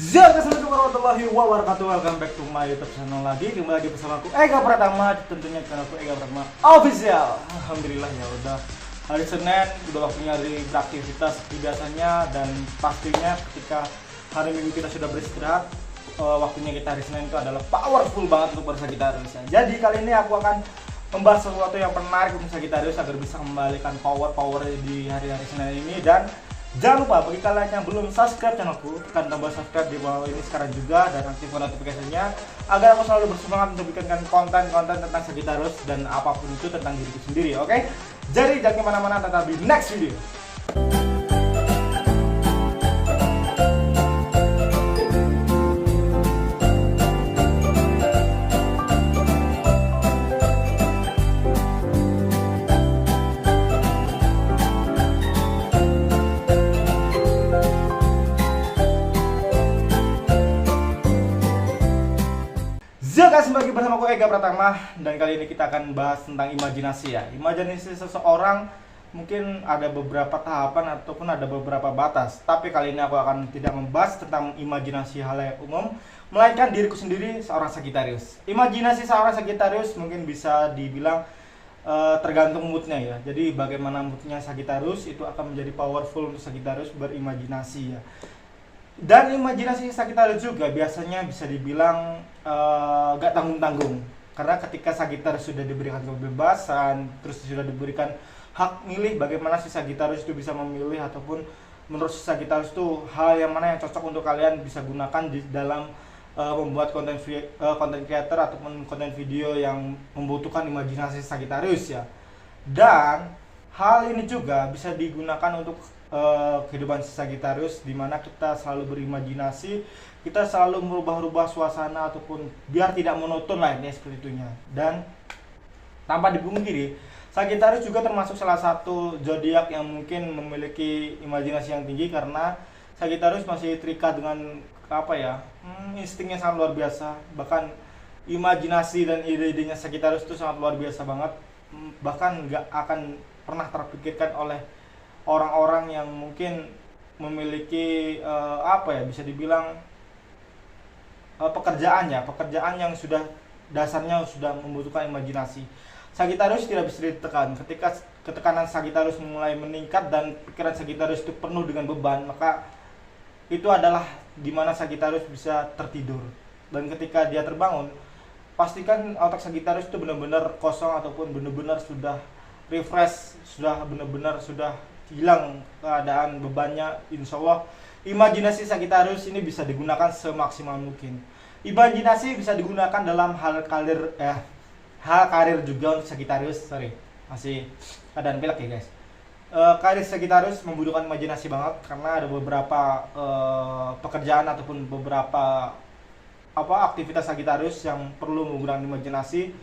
Assalamualaikum warahmatullahi wabarakatuh. Welcome back to my YouTube channel lagi. Kembali lagi bersama aku Ega Pratama, tentunya channel aku Ega Pratama Official. Alhamdulillah ya udah hari Senin, udah waktunya hari beraktivitas seperti biasanya, dan pastinya ketika hari Minggu kita sudah beristirahat, waktunya kita hari Senin itu adalah powerful banget untuk Sagittarius ya. Jadi kali ini aku akan membahas sesuatu yang menarik untuk Sagittarius agar bisa kembalikan power di hari-hari Senin ini. Dan jangan lupa bagi kalian yang belum subscribe channelku, tekan tombol subscribe di bawah ini sekarang juga dan aktifkan notifikasinya agar aku selalu bersemangat untuk bikinkan konten-konten tentang Sagittarius dan apapun itu tentang diriku sendiri. Oke? Jadi jangan kemana-mana, tetap di next video. Kasih bagi bersama aku Ega Pratama, dan kali ini kita akan bahas tentang imajinasi ya. Imajinasi seseorang mungkin ada beberapa tahapan ataupun ada beberapa batas. Tapi kali ini aku akan tidak membahas tentang imajinasi halayak umum, melainkan diriku sendiri seorang Sagittarius. Imajinasi seorang Sagittarius mungkin bisa dibilang tergantung moodnya ya. Jadi bagaimana moodnya Sagittarius itu akan menjadi powerful untuk Sagittarius berimajinasi ya. Dan imajinasi Sagittarius juga biasanya bisa dibilang gak tanggung-tanggung, karena ketika Sagittarius sudah diberikan kebebasan, terus sudah diberikan hak milih, bagaimana si Sagittarius itu bisa memilih, ataupun menurut si Sagittarius itu hal yang mana yang cocok untuk kalian bisa gunakan di dalam membuat konten creator ataupun konten video yang membutuhkan imajinasi Sagittarius ya. Dan hal ini juga bisa digunakan untuk kehidupan Sagittarius, di mana kita selalu berimajinasi, kita selalu merubah-rubah suasana ataupun biar tidak monoton lah ini seperti itunya. Dan tanpa dipungkiri, Sagittarius juga termasuk salah satu zodiak yang mungkin memiliki imajinasi yang tinggi, karena Sagittarius masih terikat dengan instingnya sangat luar biasa. Bahkan imajinasi dan ide-idenya Sagittarius itu sangat luar biasa banget, bahkan nggak akan pernah terpikirkan oleh orang-orang yang mungkin memiliki bisa dibilang pekerjaan yang sudah dasarnya sudah membutuhkan imajinasi. Sagittarius tidak bisa ditekan. Ketika ketekanan Sagittarius mulai meningkat dan pikiran Sagittarius itu penuh dengan beban, maka itu adalah dimana Sagittarius bisa tertidur. Dan ketika dia terbangun, pastikan otak Sagittarius itu benar-benar kosong ataupun benar-benar sudah refresh, sudah hilang keadaan bebannya. Insya Allah imajinasi Sagittarius ini bisa digunakan semaksimal mungkin. Imajinasi bisa digunakan dalam hal karir juga untuk Sagittarius. Masih keadaan pilek ya guys. Karir Sagittarius membutuhkan imajinasi banget, karena ada beberapa pekerjaan ataupun beberapa aktivitas Sagittarius yang perlu menggunakan imajinasi.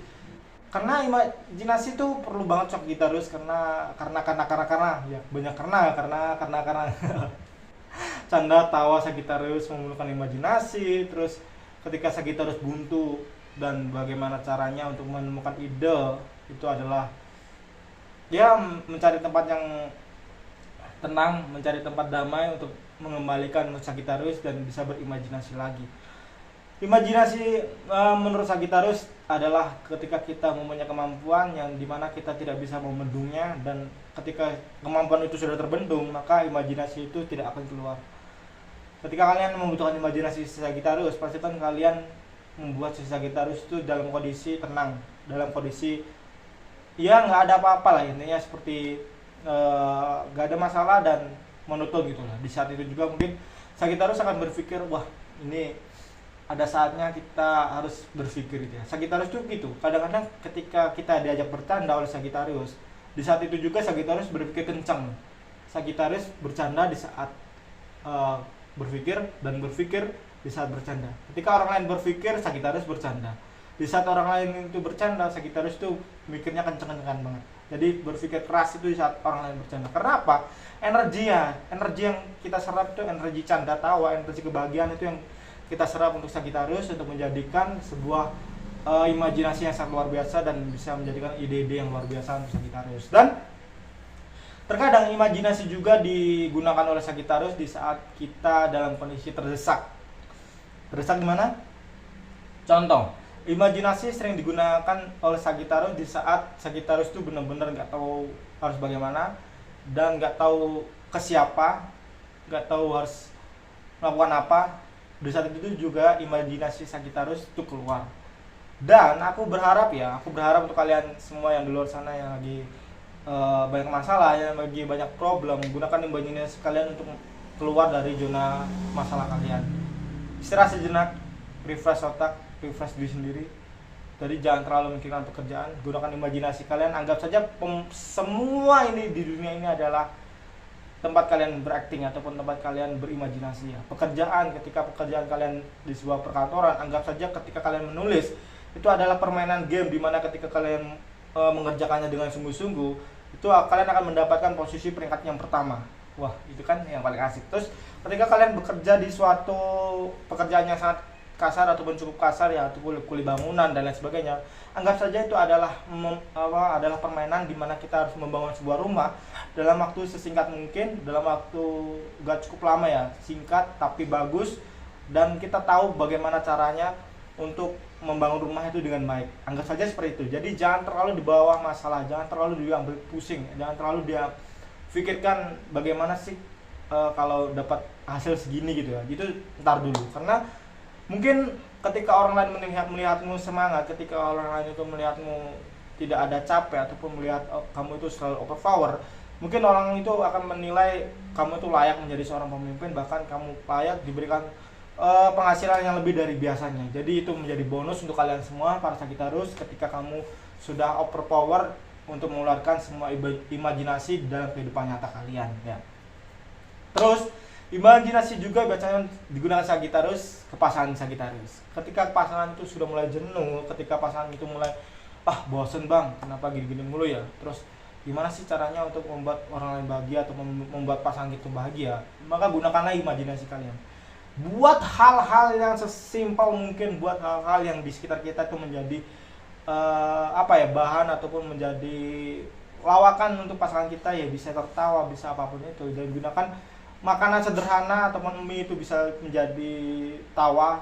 Karena imajinasi itu perlu banget Sagittarius, karena ya banyak karena canda tawa Sagittarius memerlukan imajinasi. Terus ketika Sagittarius buntu dan bagaimana caranya untuk menemukan ide, itu adalah ya mencari tempat yang tenang, mencari tempat damai untuk mengembalikan Sagittarius dan bisa berimajinasi lagi. Imajinasi menurut Sagittarius adalah ketika kita mempunyai kemampuan yang dimana kita tidak bisa membendungnya, dan ketika kemampuan itu sudah terbendung, maka imajinasi itu tidak akan keluar. Ketika kalian membutuhkan imajinasi Sagittarius, pastikan kalian membuat Sagittarius itu dalam kondisi tenang, dalam kondisi ya nggak ada apa-apa lah, intinya seperti nggak ada masalah dan monoton gitulah. Di saat itu juga mungkin Sagittarius akan berpikir, wah ini ada saatnya kita harus berpikir gitu ya. Sagittarius tuh gitu. Kadang-kadang ketika kita diajak bercanda oleh Sagittarius, di saat itu juga Sagittarius berpikir kencang. Sagittarius bercanda di saat berpikir, dan berpikir di saat bercanda. Ketika orang lain berpikir, Sagittarius bercanda. Di saat orang lain itu bercanda, Sagittarius tuh mikirnya kenceng-kencengan banget. Jadi berpikir keras itu di saat orang lain bercanda. Karena apa? Energi yang kita serap itu energi canda tawa, energi kebahagiaan itu yang kita serap untuk Sagittarius untuk menjadikan sebuah imajinasi yang sangat luar biasa dan bisa menjadikan ide-ide yang luar biasa untuk Sagittarius. Dan terkadang imajinasi juga digunakan oleh Sagittarius di saat kita dalam kondisi terdesak. Terdesak di mana? Contoh, imajinasi sering digunakan oleh Sagittarius di saat Sagittarius itu benar-benar nggak tahu harus bagaimana dan nggak tahu ke siapa, nggak tahu harus melakukan apa. Di saat itu juga imajinasi Sagittarius itu keluar. Dan aku berharap untuk kalian semua yang di luar sana yang lagi banyak masalah, yang lagi banyak problem, gunakan imajinasi kalian untuk keluar dari zona masalah kalian. Istirahat sejenak, refresh otak, refresh diri sendiri. Jadi jangan terlalu memikirkan pekerjaan, gunakan imajinasi kalian. Anggap saja semua ini di dunia ini adalah tempat kalian berakting ataupun tempat kalian berimajinasi ya. Pekerjaan, ketika pekerjaan kalian di sebuah perkantoran, anggap saja ketika kalian menulis itu adalah permainan game, dimana ketika kalian mengerjakannya dengan sungguh-sungguh, itu kalian akan mendapatkan posisi peringkat yang pertama. Wah, itu kan yang paling asik. Terus ketika kalian bekerja di suatu pekerjaan yang sangat kasar ataupun cukup kasar ya, ataupun kuli bangunan dan lain sebagainya, anggap saja itu adalah adalah permainan di mana kita harus membangun sebuah rumah dalam waktu sesingkat mungkin, dalam waktu gak cukup lama ya, singkat tapi bagus, dan kita tahu bagaimana caranya untuk membangun rumah itu dengan baik. Anggap saja seperti itu. Jadi jangan terlalu di bawah masalah, jangan terlalu diambil pusing, jangan terlalu dia pikirkan bagaimana sih kalau dapat hasil segini gitu ya. Itu ntar dulu, karena mungkin ketika orang lain melihatmu semangat, ketika orang lain itu melihatmu tidak ada capek ataupun melihat kamu itu selalu overpower, mungkin orang itu akan menilai kamu itu layak menjadi seorang pemimpin, bahkan kamu layak diberikan penghasilan yang lebih dari biasanya. Jadi itu menjadi bonus untuk kalian semua para Sagittarius ketika kamu sudah overpower untuk mengeluarkan semua imajinasi dalam kehidupan nyata kalian ya. Terus imajinasi juga biasanya digunakan Sagittarius ke pasangan Sagittarius. Ketika pasangan itu sudah mulai jenuh, ketika pasangan itu mulai bosen bang, kenapa gini-gini mulu ya. Terus gimana sih caranya untuk membuat orang lain bahagia atau membuat pasangan itu bahagia? Maka gunakanlah imajinasi kalian. Buat hal-hal yang sesimpel mungkin, buat hal-hal yang di sekitar kita itu menjadi bahan ataupun menjadi lawakan untuk pasangan kita ya, bisa tertawa, bisa apapun itu. Dan gunakan makanan sederhana ataupun mie itu bisa menjadi tawa,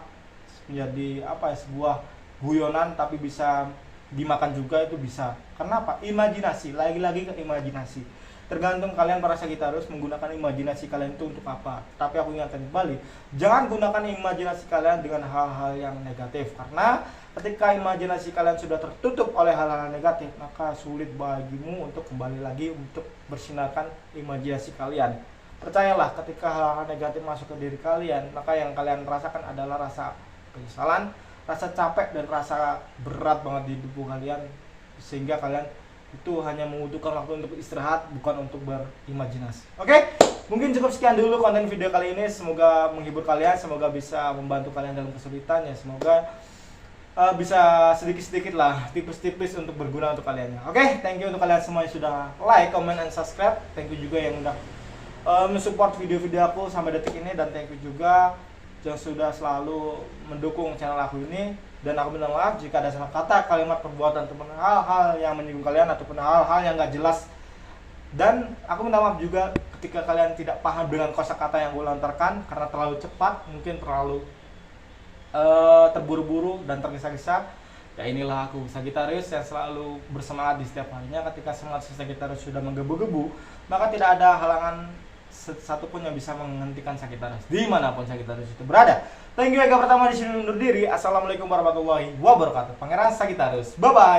menjadi sebuah guyonan, tapi bisa dimakan juga, itu bisa. Karena apa? Imajinasi, lagi-lagi ke imajinasi. Tergantung kalian para Sagittarius menggunakan imajinasi kalian itu untuk apa. Tapi aku ingatkan kembali, jangan gunakan imajinasi kalian dengan hal-hal yang negatif. Karena ketika imajinasi kalian sudah tertutup oleh hal-hal negatif, maka sulit bagimu untuk kembali lagi untuk bersinarkan imajinasi kalian. Percayalah, ketika hal-hal negatif masuk ke diri kalian, maka yang kalian rasakan adalah rasa penyesalan, rasa capek, dan rasa berat banget di tubuh kalian, sehingga kalian itu hanya membutuhkan waktu untuk istirahat, bukan untuk berimajinasi. Oke, mungkin cukup sekian dulu konten video kali ini. Semoga menghibur kalian, semoga bisa membantu kalian dalam kesulitan ya. Semoga bisa sedikit-sedikit lah, tipis-tipis untuk berguna untuk kalian ya. Oke, thank you untuk kalian semua yang sudah like, comment, and subscribe. Thank you juga yang udah mensupport video-video aku sampai detik ini, dan thank you juga yang sudah selalu mendukung channel aku ini. Dan aku minta maaf jika ada salah kata, kalimat, perbuatan, ataupun hal-hal yang menyinggung kalian, ataupun hal-hal yang gak jelas. Dan aku minta maaf juga ketika kalian tidak paham dengan kosakata yang gue lontarkan, karena terlalu cepat, mungkin terlalu terburu-buru dan tergesa-gesa. Ya inilah aku, Sagittarius, yang selalu bersemangat di setiap harinya. Ketika semangat Sagittarius sudah menggebu-gebu, maka tidak ada halangan satupun yang bisa menghentikan Sagittarius dimanapun Sagittarius itu berada. Thank you, Ega pertama di sini undur diri. Assalamualaikum warahmatullahi wabarakatuh. Pangeran Sagittarius, bye bye.